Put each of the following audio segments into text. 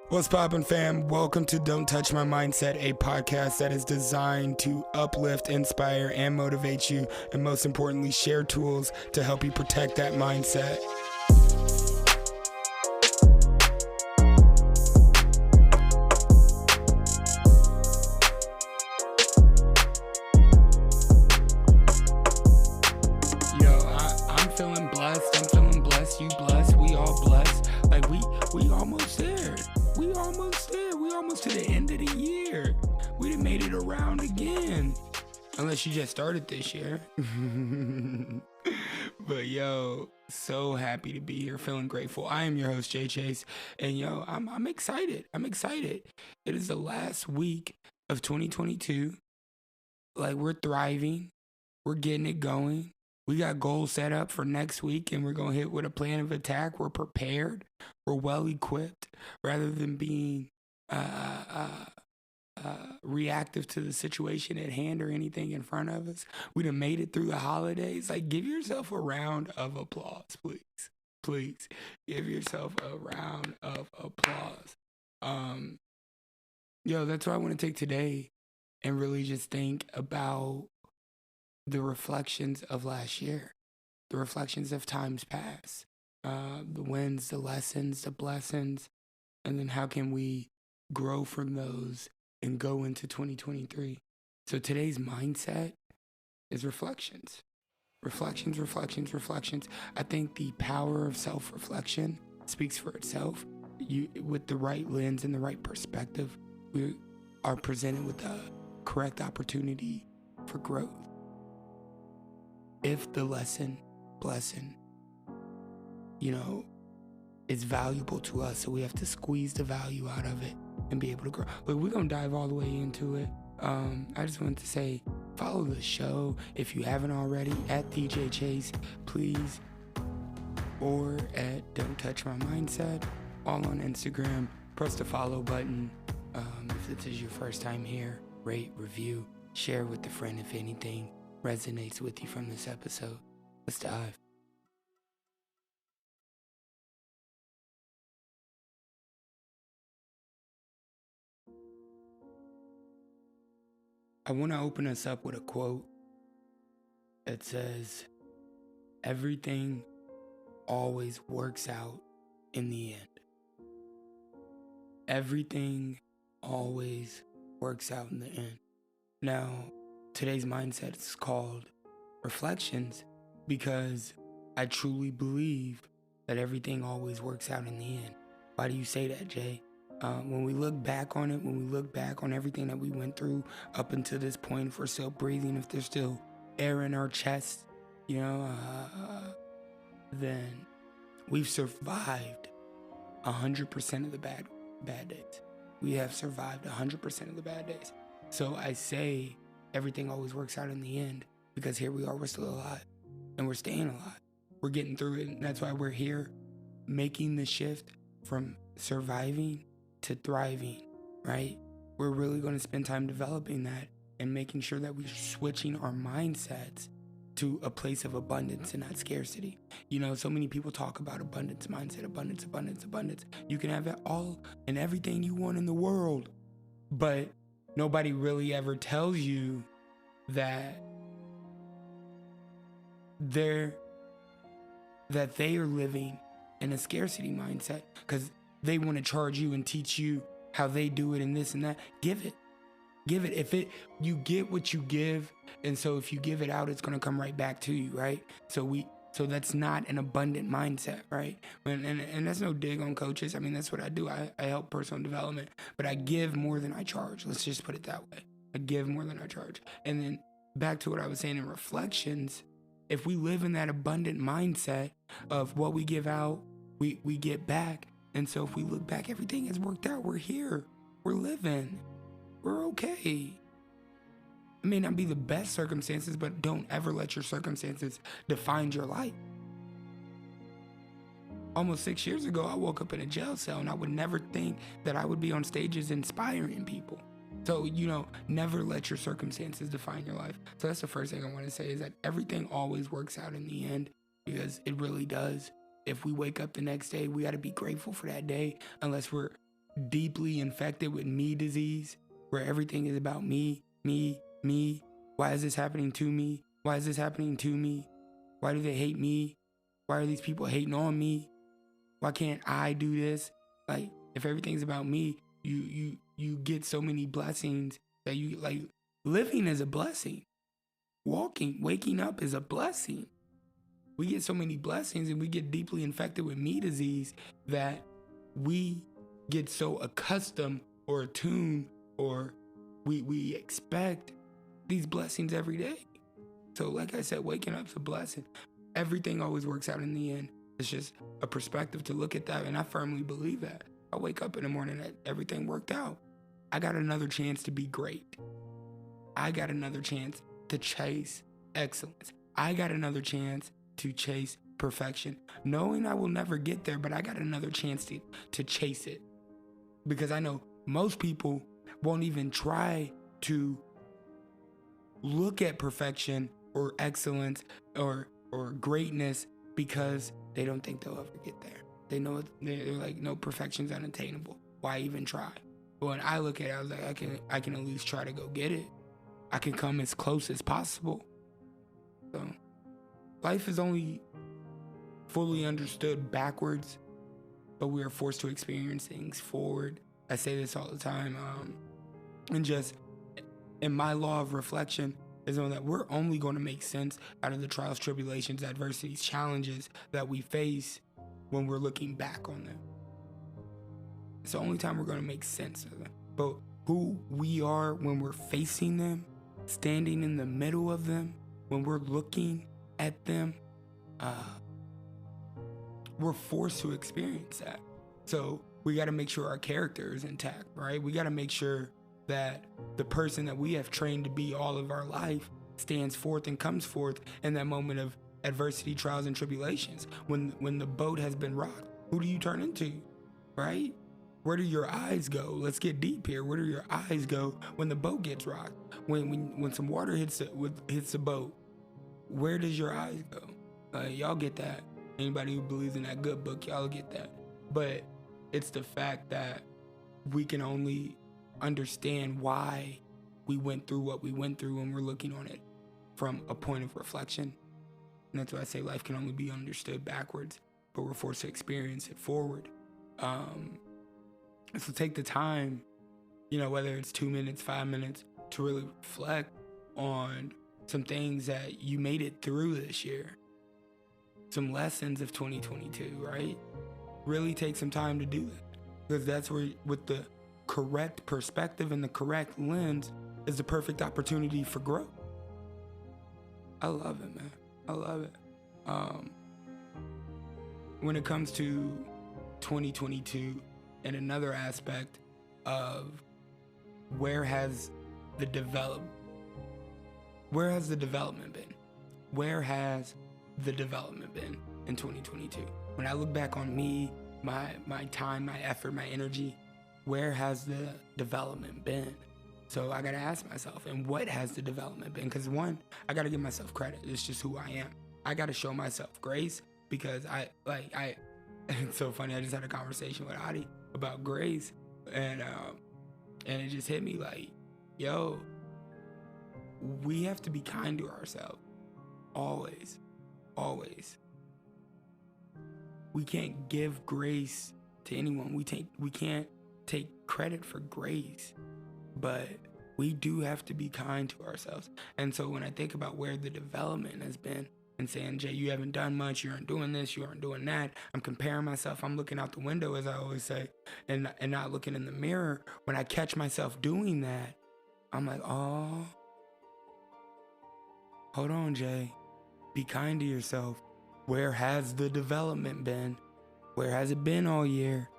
What's poppin', fam? Welcome to Don't Touch My Mindset, a podcast that is designed to uplift, inspire, and motivate you, and most importantly, share tools to help you protect that mindset. I'm feeling blessed, you blessed, we all blessed. Like we almost there. We almost to the end of the year. We done made it around again. Unless you just started this year. But so happy to be here, feeling grateful. I am your host, Jay Chase, and I'm excited. It is the last week of 2022. Like, we're thriving. We're getting it going. We got goals set up for next week, and we're going to hit with a plan of attack. We're prepared. We're well equipped, rather than being reactive to the situation at hand or anything in front of us. We done made it through the holidays. Like, give yourself a round of applause, please. Please give yourself a round of applause. That's why I want to take today and really just think about the reflections of last year, the reflections of times past, the wins, the lessons, the blessings, and then how can we grow from those and go into 2023. So today's mindset is reflections. Reflections. I think the power of self-reflection speaks for itself. With the right lens and the right perspective, we are presented with the correct opportunity for growth. If the blessing, is valuable to us, so we have to squeeze the value out of it and be able to grow. But we're going to dive all the way into it. I just wanted to say, follow the show if you haven't already at DJ Chase, please, or at Don't Touch My Mindset, all on Instagram. Press the follow button. If this is your first time here, rate, review, share with a friend if anything resonates with you from this episode. Let's dive. I want to open us up with a quote that says, "Everything always works out in the end." Everything always works out in the end. Now, today's mindset is called reflections because I truly believe that everything always works out in the end. Why do you say that, Jay? When we look back on it, when we look back on everything that we went through up until this point, if we're still breathing, if there's still air in our chest, then we've survived 100% of the bad days. We have survived 100% of the bad days. So I say everything always works out in the end because here we are, we're still alive and we're staying alive. We're getting through it, and that's why we're here making the shift from surviving to thriving, right? We're really going to spend time developing that and making sure that we're switching our mindsets to a place of abundance and not scarcity. So many people talk about abundance mindset, abundance. You can have it all and everything you want in the world, but nobody really ever tells you that they are living in a scarcity mindset because they want to charge you and teach you how they do it and this and that. Give it. You get what you give, and so if you give it out, it's going to come right back to you, right? So that's not an abundant mindset, right? And that's no dig on coaches. I mean, that's what I do. I help personal development, but I give more than I charge. Let's just put it that way. I give more than I charge. And then back to what I was saying in reflections, if we live in that abundant mindset of what we give out, we get back. And so if we look back, everything has worked out. We're here. We're living. We're okay. It may not be the best circumstances, but don't ever let your circumstances define your life. Almost 6 years ago, I woke up in a jail cell, and I would never think that I would be on stages inspiring people. So, never let your circumstances define your life. So that's the first thing I want to say, is that everything always works out in the end, because it really does. If we wake up the next day, we got to be grateful for that day, unless we're deeply infected with me disease, where everything is about me, me, me. Why is this happening to me? Why is this happening to me? Why do they hate me? Why are these people hating on me? Why can't I do this? Like, if everything's about me, you get so many blessings that you like. Living is a blessing. Waking up is a blessing. We get so many blessings, and we get deeply infected with me disease that we get so accustomed or attuned, or we expect these blessings every day. So like I said, waking up's a blessing. Everything always works out in the end. It's just a perspective to look at that, and I firmly believe that. I wake up in the morning and everything worked out. I got another chance to be great. I got another chance to chase excellence. I got another chance to chase perfection, knowing I will never get there, but I got another chance to chase it. Because I know most people won't even try to look at perfection or excellence or greatness, because they don't think they'll ever get there. They know they're like, no, perfection's unattainable. Why even try? But when I look at it, I was like, I can at least try to go get it. I can come as close as possible. So life is only fully understood backwards, but we are forced to experience things forward. I say this all the time. And just in my law of reflection is on that we're only going to make sense out of the trials, tribulations, adversities, challenges that we face when we're looking back on them. It's the only time we're going to make sense of them. But who we are when we're facing them, standing in the middle of them, when we're looking at them, we're forced to experience that. So we got to make sure our character is intact, right? We got to make sure that the person that we have trained to be all of our life stands forth and comes forth in that moment of adversity, trials, and tribulations. When the boat has been rocked, who do you turn into, right? Where do your eyes go? Let's get deep here. Where do your eyes go when the boat gets rocked? When some water hits the boat, where does your eyes go? Y'all get that. Anybody who believes in that good book, y'all get that. But it's the fact that we can only understand why we went through what we went through when we're looking on it from a point of reflection. And that's why I say life can only be understood backwards, but we're forced to experience it forward. So take the time, whether it's 2 minutes, 5 minutes, to really reflect on some things that you made it through this year. Some lessons of 2022, right? Really take some time to do that, because that's where, with the correct perspective and the correct lens, is the perfect opportunity for growth. I love it, man. I love it. When it comes to 2022 and another aspect of where has the development been? Where has the development been in 2022? When I look back on me, my time, my effort, my energy, where has the development been? So I gotta ask myself, and what has the development been? Because one, I gotta give myself credit. It's just who I am. I gotta show myself grace, because it's so funny. I just had a conversation with Adi about grace, and it just hit me like, yo, we have to be kind to ourselves. Always. We can't give grace to anyone. We can't take credit for grace, but we do have to be kind to ourselves. And so when I think about where the development has been, and saying, Jay, you haven't done much, you aren't doing this, you aren't doing that, I'm comparing myself, I'm looking out the window, as I always say, and not looking in the mirror. When I catch myself doing that, I'm like, oh, hold on, Jay. Be kind to yourself. Where has the development been? Where has it been all year?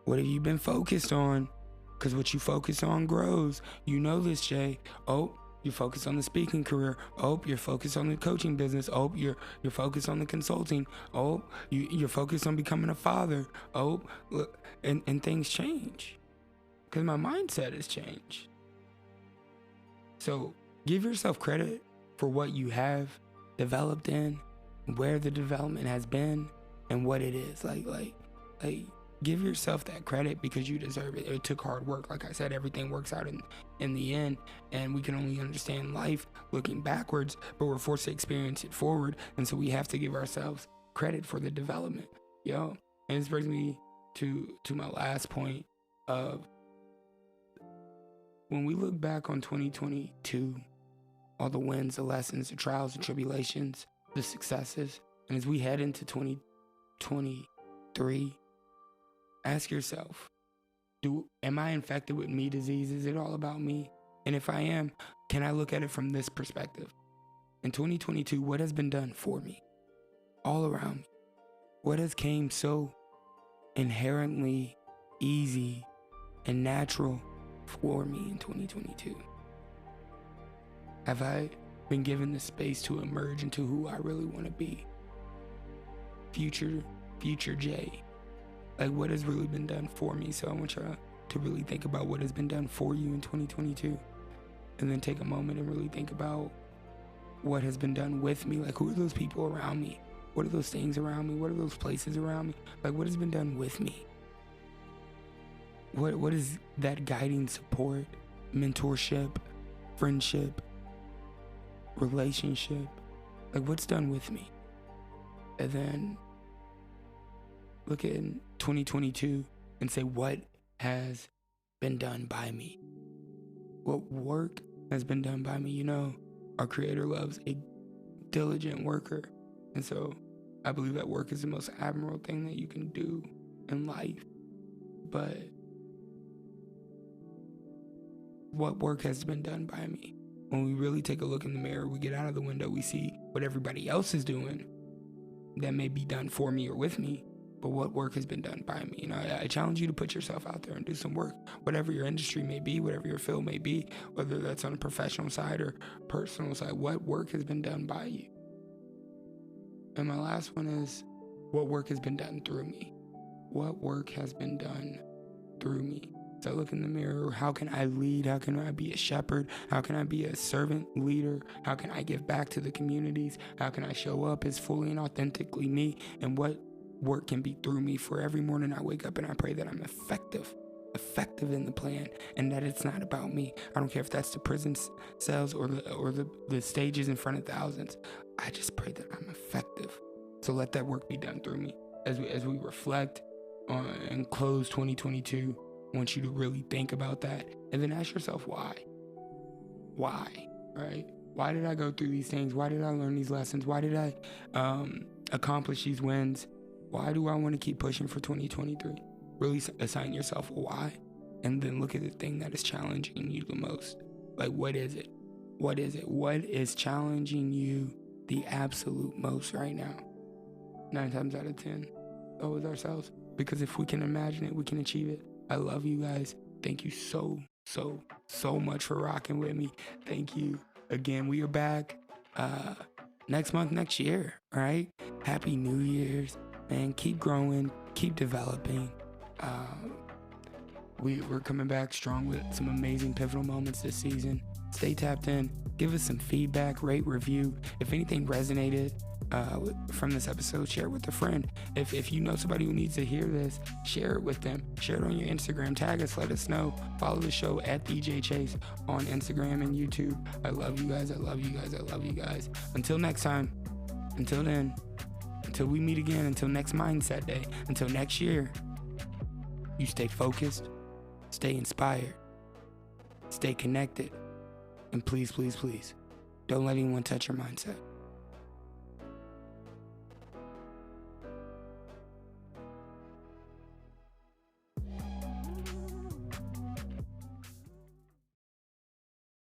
What have you been focused on? Because what you focus on grows. You know this, Jay. Oh, you're focused on the speaking career. Oh, you're focused on the coaching business. Oh, you're focused on the consulting. Oh, you're focused on becoming a father. Oh, look, and things change. Because my mindset has changed. So give yourself credit for what you have developed in, where the development has been, and what it is. Like give yourself that credit because you deserve it. It took hard work. Like I said, everything works out in the end, and we can only understand life looking backwards, but we're forced to experience it forward. And so we have to give ourselves credit for the development, And this brings me to my last point of, when we look back on 2022, all the wins, the lessons, the trials, the tribulations, the successes, and as we head into 2023, ask yourself, am I infected with me disease? Is it all about me? And if I am, can I look at it from this perspective? In 2022, what has been done for me? All around me. What has came so inherently easy and natural for me in 2022? Have I been given the space to emerge into who I really want to be? Future Jay. Like, what has really been done for me? So I want y'all to really think about what has been done for you in 2022. And then take a moment and really think about what has been done with me. Like, who are those people around me? What are those things around me? What are those places around me? Like, what has been done with me? What is that guiding support, mentorship, friendship, relationship? Like, what's done with me? And then look at 2022 and say, what has been done by me? What work has been done by me? Our Creator loves a diligent worker. And so I believe that work is the most admirable thing that you can do in life. But what work has been done by me? When we really take a look in the mirror, we get out of the window, we see what everybody else is doing that may be done for me or with me, but what work has been done by me? I challenge you to put yourself out there and do some work, whatever your industry may be, whatever your field may be, whether that's on a professional side or personal side. What work has been done by you? And my last one is, what work has been done through me? What work has been done through me? So I look in the mirror, how can I lead? How can I be a shepherd? How can I be a servant leader? How can I give back to the communities? How can I show up as fully and authentically me? And what work can be through me? For every morning I wake up and I pray that I'm effective in the plan, and that it's not about me. I don't care if that's the prison cells or the stages in front of thousands. I just pray that I'm effective. So let that work be done through me. As we reflect on and close 2022, I want you to really think about that, and then ask yourself why. Why, right? Why did I go through these things? Why did I learn these lessons? Why did I accomplish these wins? Why do I want to keep pushing for 2023? Really assign yourself a why, and then look at the thing that is challenging you the most. Like, what is it? What is it? What is challenging you the absolute most right now? 9 times out of 10, go with ourselves. Because if we can imagine it, we can achieve it. I love you guys. Thank you so much for rocking with me. Thank you again. We are back next month, next year. All right. Happy New Year's, man. Keep growing, keep developing. We're coming back strong with some amazing pivotal moments this season. Stay tapped in. Give us some feedback, rate, review. If anything resonated from this episode, share it with a friend. If you know somebody who needs to hear this, share it with them. Share it on your Instagram. Tag us. Let us know. Follow the show at DJ Chase on Instagram and YouTube. I love you guys. I love you guys. I love you guys. Until next time. Until then. Until we meet again. Until next Mindset Day. Until next year. You stay focused. Stay inspired. Stay connected. And please, please, please, don't let anyone touch your mindset.